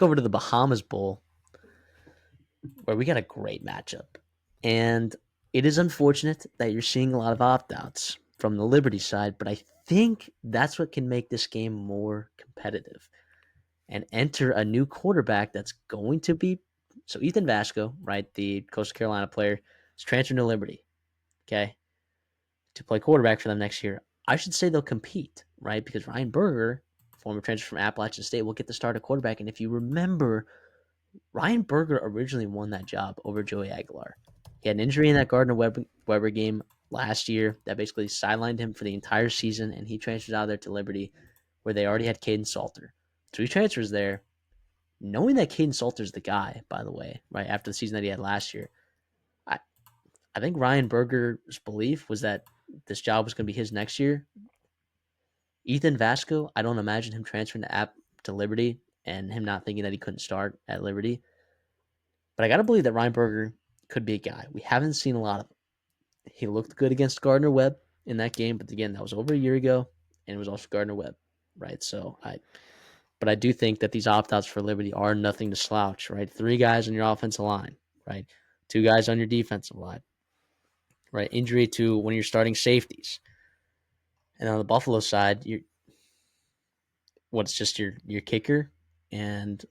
go over to the Bahamas Bowl, where we got a great matchup. And it is unfortunate that you're seeing a lot of opt-outs from the Liberty side, but I think that's what can make this game more competitive and enter a new quarterback that's going to be so Ethan Vasco, right, the Coastal Carolina player, is transferring to Liberty, okay, to play quarterback for them next year. I should say they'll compete, right, because Ryan Berger, former transfer from Appalachian State, will get the start at quarterback. And if you remember, Ryan Berger originally won that job over Joey Aguilar. He had an injury in that Gardner-Weber game last year that basically sidelined him for the entire season, and he transfers out there to Liberty, where they already had Caden Salter. So he transfers there, knowing that Caden Salter's the guy, by the way, right after the season that he had last year. I, I think Ryan Berger's belief was that this job was going to be his next year. Ethan Vasco, I don't imagine him transferring to Liberty and him not thinking that he couldn't start at Liberty. But I got to believe that Ryan Berger could be a guy. We haven't seen a lot of him. He looked good against Gardner-Webb in that game, but again, that was over a year ago, and it was also Gardner-Webb, right? But I do think that these opt-outs for Liberty are nothing to slouch, right? 3 guys on your offensive line, right? 2 guys on your defensive line, right? Injury to one of your starting safeties. And on the Buffalo side, what's just your kicker and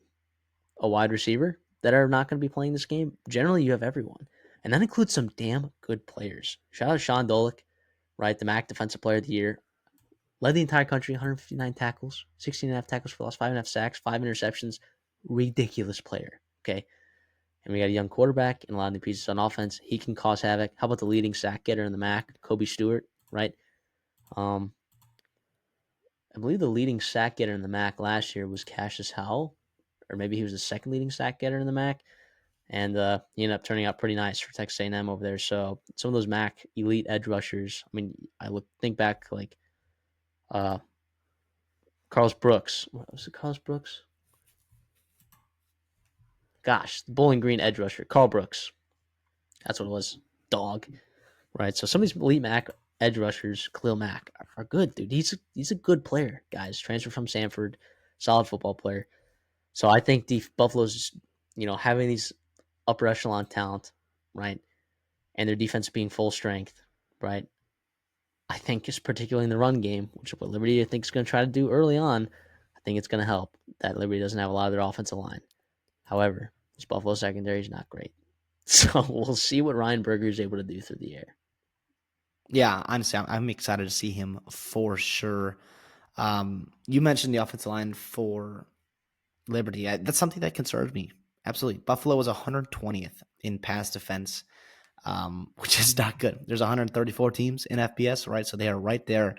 a wide receiver that are not going to be playing this game. Generally, you have everyone. And that includes some damn good players. Shout out to Sean Dolick, right? The MAC Defensive Player of the Year. Led the entire country, 159 tackles, 16.5 tackles for loss, 5.5 sacks, 5 interceptions. Ridiculous player, okay? And we got a young quarterback and a lot of new pieces on offense. He can cause havoc. How about the leading sack getter in the MAC, Kobe Stewart, right? I believe the leading sack getter in the MAC last year was Cassius Howell, or maybe he was the second leading sack getter in the MAC. And he ended up turning out pretty nice for Texas A&M over there. So some of those MAC elite edge rushers. I mean, think back like Carlos Brooks. What was it, Carlos Brooks? Gosh, the Bowling Green edge rusher, Carl Brooks. That's what it was. Dog. Right. So some of these elite MAC edge rushers, Khalil Mack, are good, dude. He's a good player, guys. Transferred from Sanford, solid football player. So I think the Buffalo's, having these upper echelon talent, right, and their defense being full strength, right, I think is particularly in the run game, which is what Liberty I think is going to try to do early on. I think it's going to help that Liberty doesn't have a lot of their offensive line. However, this Buffalo secondary is not great. So we'll see what Ryan Berger is able to do through the air. Yeah, I'm excited to see him for sure. You mentioned the offensive line for Liberty. That's something that concerns me. Absolutely. Buffalo was 120th in pass defense, which is not good. There's 134 teams in FBS, right? So they are right there,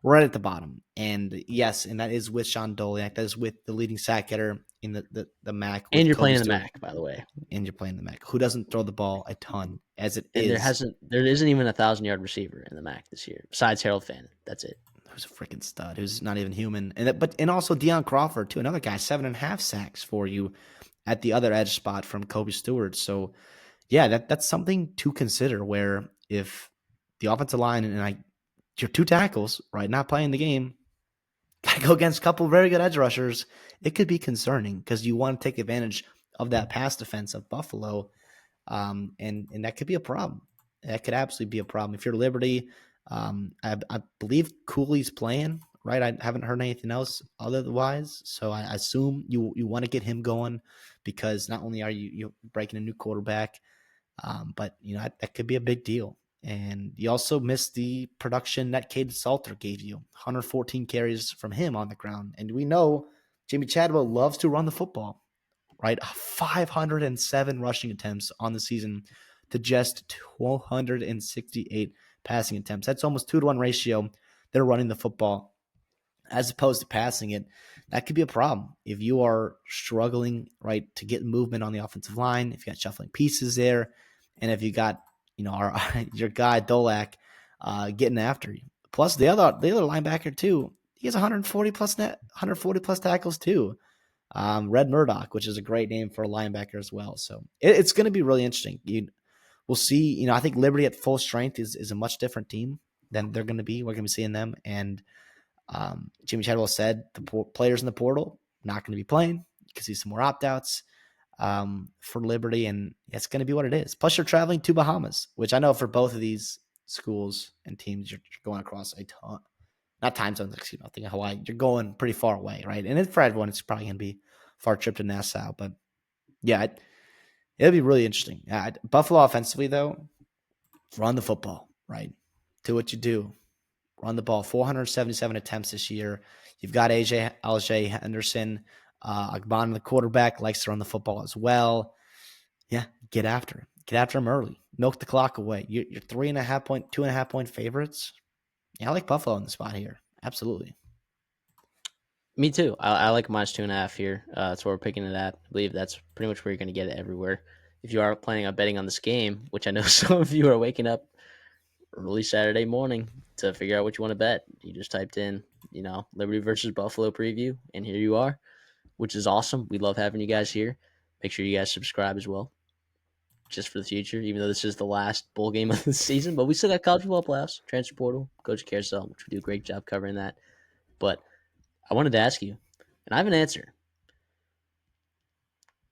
right at the bottom. And yes, and that is with Sean Doliak. That is with the leading sack getter in the MAC. And you're Kobe playing in the Stewart. MAC, by the way. And you're playing the MAC. Who doesn't throw the ball a ton as it and is? There isn't even a 1,000-yard receiver in the MAC this year, besides Harold Fannin. That's it. Who's a freaking stud, who's not even human. And also Deion Crawford, too, another guy, 7.5 sacks for you at the other edge spot from Kobe Stewart. So, yeah, that's something to consider where if the offensive line and your 2 tackles, right, not playing the game, got to go against a couple very good edge rushers, it could be concerning because you want to take advantage of that pass defense of Buffalo, and that could be a problem. That could absolutely be a problem. If you're Liberty, I believe Cooley's playing, right? I haven't heard anything else otherwise, so I assume you want to get him going because not only are you breaking a new quarterback, but that could be a big deal. And you also missed the production that Caden Salter gave you, 114 carries from him on the ground, and we know Jimmy Chadwell loves to run the football, right? 507 rushing attempts on the season to just 268 passing attempts. That's almost 2-to-1 ratio. They're running the football as opposed to passing it. That could be a problem if you are struggling, right, to get movement on the offensive line, if you got shuffling pieces there, and if you got your guy Dolak getting after you. Plus the other linebacker too, he has 140 plus tackles too. Red Murdoch, which is a great name for a linebacker as well. So it's going to be really interesting. We'll see. I think Liberty at full strength is a much different team than they're going to be. We're going to be seeing them. And Jimmy Chadwell said the players in the portal not going to be playing. You can see some more opt outs for Liberty, and it's going to be what it is. Plus, you're traveling to Bahamas, which I know for both of these schools and teams, you're going across a ton. Not time zones, excuse me. I think Hawaii. You're going pretty far away, right? And for everyone, it's probably going to be a far trip to Nassau. But yeah, it'll be really interesting. Buffalo offensively, though, run the football, right? Do what you do. Run the ball. 477 attempts this year. You've got AJ Alger Henderson. Agbon, the quarterback, likes to run the football as well. Yeah, get after him. Get after him early. Milk the clock away. You're 2.5 point favorites. Yeah, I like Buffalo in the spot here. Absolutely. Me too. I like -2.5 here. That's where we're picking it at. I believe that's pretty much where you're going to get it everywhere. If you are planning on betting on this game, which I know some of you are waking up early Saturday morning to figure out what you want to bet, you just typed in, Liberty versus Buffalo preview, and here you are, which is awesome. We love having you guys here. Make sure you guys subscribe as well, just for the future, even though this is the last bowl game of the season. But we still got college football playoffs, transfer portal, coach carousel, which we do a great job covering that. But I wanted to ask you, and I have an answer.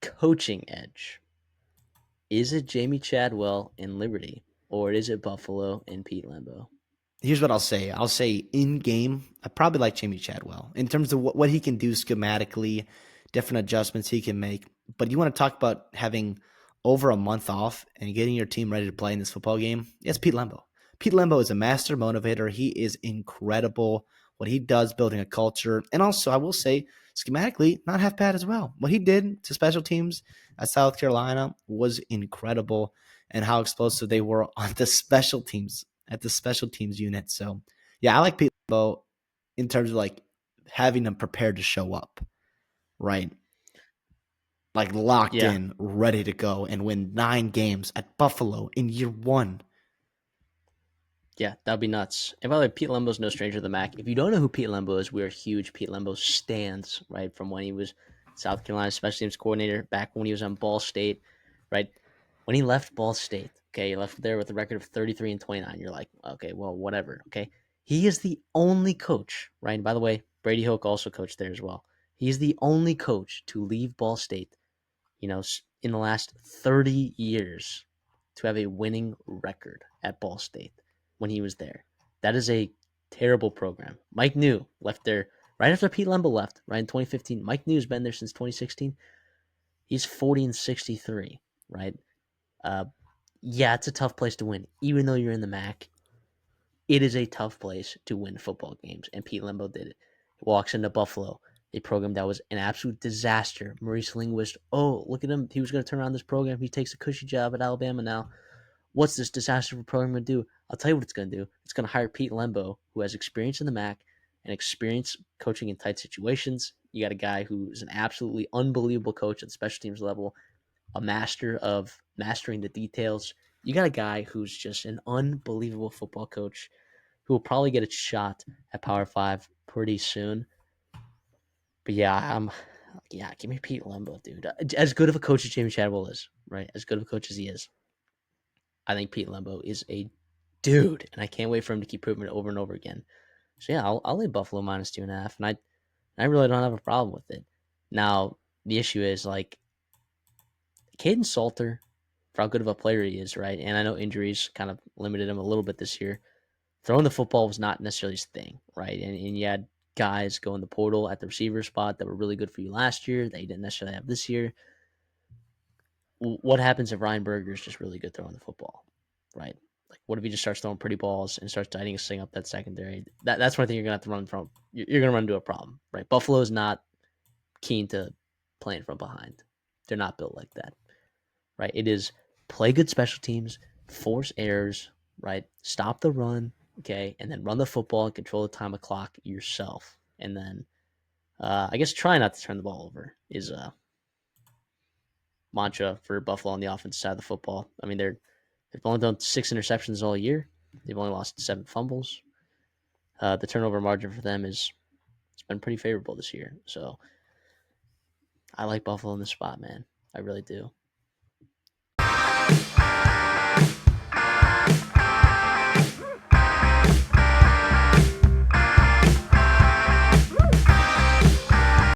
Coaching edge. Is it Jamie Chadwell in Liberty, or is it Buffalo and Pete Lembo? Here's what I'll say. I'll say in game, I probably like Jamie Chadwell in terms of what he can do schematically, different adjustments he can make. But you want to talk about having over a month off and getting your team ready to play in this football game? Yes, Pete Lembo. Pete Lembo is a master motivator. He is incredible. What he does building a culture. And also, I will say, schematically, not half bad as well. What he did to special teams at South Carolina was incredible, and how explosive they were on the special teams at the special teams unit. So, yeah, I like Pete Lembo in terms of like having them prepared to show up, right? Like locked Yeah, in, ready to go and win 9 games at Buffalo in year one. yeah, that'd be nuts. And by the way, Pete Lembo's no stranger to the MAC. If you don't know who Pete Lembo is, we're huge Pete Lembo stands, right? From when he was South Carolina special teams coordinator, back when he was on Ball State, right? When he left Ball State, okay, he left there with a record of 33-29. You're like, okay, well, whatever, okay. He is the only coach, right? And by the way, Brady Hoke also coached there as well. He's the only coach to leave Ball State, in the last 30 years to have a winning record at Ball State when he was there. That is a terrible program. Mike New left there right after Pete Lembo left, right in 2015. Mike New's been there since 2016. He's 40-63, right? Uh, yeah, it's a tough place to win. Even though you're in the MAC, it is a tough place to win football games, and Pete Lembo did it. He walks into Buffalo, a program that was an absolute disaster. Maurice Linguist, oh, look at him. He was going to turn around this program. He takes a cushy job at Alabama now. What's this disaster program going to do? I'll tell you what it's going to do. It's going to hire Pete Lembo, who has experience in the MAC and experience coaching in tight situations. You got a guy who is an absolutely unbelievable coach at the special teams level, a master of mastering the details. You got a guy who's just an unbelievable football coach who will probably get a shot at Power Five pretty soon. But yeah, give me Pete Lembo, dude. As good of a coach as Jamie Chadwell is, right? As good of a coach as he is, I think Pete Lembo is a dude, and I can't wait for him to keep proving it over and over again. So yeah, I'll lay Buffalo -2.5, and I really don't have a problem with it. Now the issue is like Caden Salter, for how good of a player he is, right? And I know injuries kind of limited him a little bit this year. Throwing the football was not necessarily his thing, right? And you had guys go in the portal at the receiver spot that were really good for you last year that you didn't necessarily have this year. What happens if Ryan Berger is just really good throwing the football, right? Like, what if he just starts throwing pretty balls and starts tidying his thing up that secondary? That's one thing you're gonna have to run from. You're gonna run into a problem, right? Buffalo is not keen to playing from behind. They're not built like that, right? It is play good special teams, force errors, right? Stop the run, okay, and then run the football and control the time of clock yourself. And then, I guess, try not to turn the ball over is a mantra for Buffalo on the offensive side of the football. I mean, they've only done 6 interceptions all year. They've only lost 7 fumbles. The turnover margin for them it's been pretty favorable this year. So I like Buffalo in this spot, man. I really do.